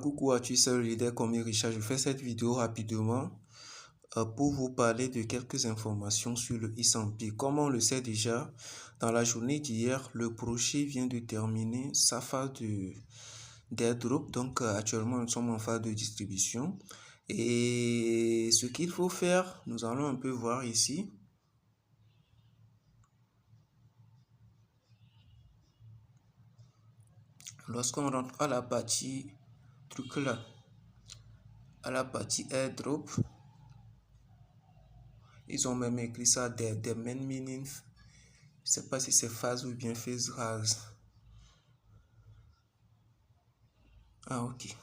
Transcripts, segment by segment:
Coucou à tous, c'est le leader comme Richard. Je fais cette vidéo rapidement pour vous parler de quelques informations sur le S&P. Comme on le sait déjà, dans la journée d'hier, le projet vient de terminer sa phase d'airdrop. Donc actuellement, nous sommes en phase de distribution. Et ce qu'il faut faire, nous allons un peu voir ici. Lorsqu'on rentre à la partie truc là, à la partie airdrop, ils ont même écrit ça des main meaning. Je sais pas si c'est phase ou bien phase rase. Ah ok.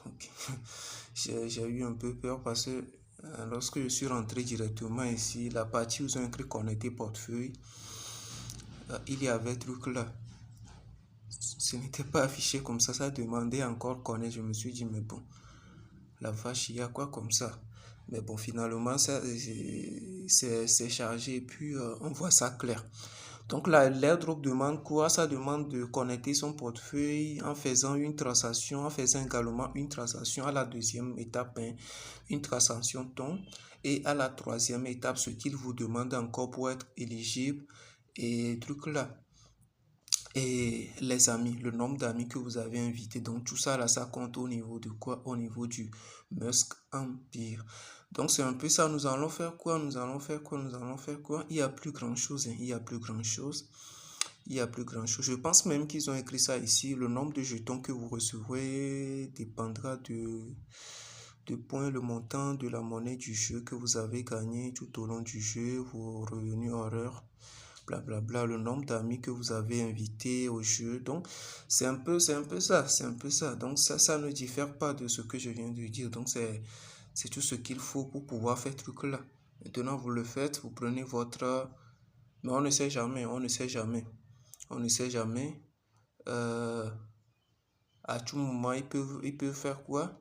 J'ai eu un peu peur parce que lorsque je suis rentré directement ici, la partie où ils ont écrit connecter portefeuille, il y avait truc là. Ce n'était pas affiché comme ça demandait encore connaître. Je me suis dit mais bon, la vache, il y a quoi comme ça? Mais bon, finalement, c'est chargé et puis on voit ça clair. Donc là, l'airdrop demande quoi? Ça demande de connecter son portefeuille en faisant une transaction, en faisant également une transaction à la deuxième étape, une transaction ton. Et à la troisième étape, ce qu'il vous demande encore pour être éligible et truc là. Et les amis, le nombre d'amis que vous avez invités. Donc tout ça là, ça compte au niveau de quoi? Au niveau du Musk Empire. Donc c'est un peu ça. Nous allons faire quoi? Nous allons faire quoi? Nous allons faire quoi? Il n'y a plus grand chose. Il n'y a plus grand chose. Il n'y a plus grand chose. Je pense même qu'ils ont écrit ça ici. Le nombre de jetons que vous recevrez dépendra de points, le montant de la monnaie du jeu que vous avez gagné tout au long du jeu, vos revenus horaires, blablabla, le nombre d'amis que vous avez invités au jeu. Donc c'est un peu ça, c'est un peu ça. Donc ça ne diffère pas de ce que je viens de dire. Donc c'est tout ce qu'il faut pour pouvoir faire ce truc là. Maintenant vous le faites, vous prenez votre, mais on ne sait jamais, on ne sait jamais. On ne sait jamais. À tout moment, ils peuvent faire quoi?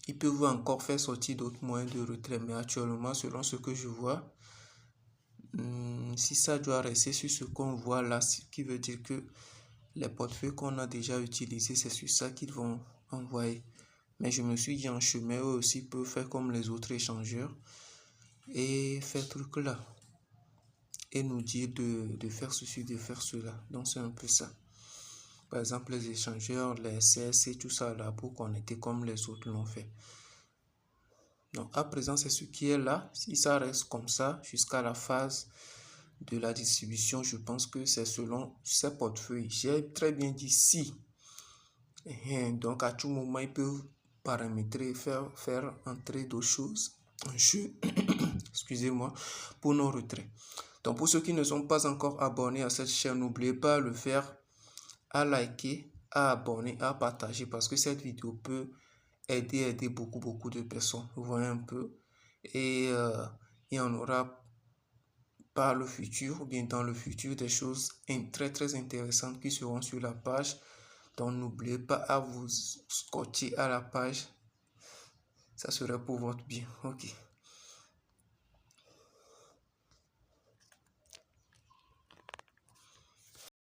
Ils peuvent encore faire sortir d'autres moyens de retrait. Mais actuellement, selon ce que je vois, si ça doit rester sur ce qu'on voit là, ce qui veut dire que les portefeuilles qu'on a déjà utilisés, c'est sur ça qu'ils vont envoyer. Mais je me suis dit en chemin, eux aussi peuvent faire comme les autres échangeurs et faire truc là. Et nous dire de faire ceci, de faire cela. Donc c'est un peu ça. Par exemple, les échangeurs, les CSC, tout ça là, pour connecter comme les autres l'ont fait. Donc à présent, c'est ce qui est là. Si ça reste comme ça jusqu'à la phase de la distribution, je pense que c'est selon ces portefeuilles. J'ai très bien dit si. Donc à tout moment, ils peuvent paramétrer, faire entrer d'autres choses en jeu, excusez-moi, pour nos retraits. Donc pour ceux qui ne sont pas encore abonnés à cette chaîne, n'oubliez pas de le faire, à liker, à abonner, à partager parce que cette vidéo peut aider beaucoup de personnes. Vous voyez un peu. Et il y en aura par le futur ou bien dans le futur des choses très intéressantes qui seront sur la page. Donc n'oubliez pas à vous scotcher à la page. Ça serait pour votre bien. Ok.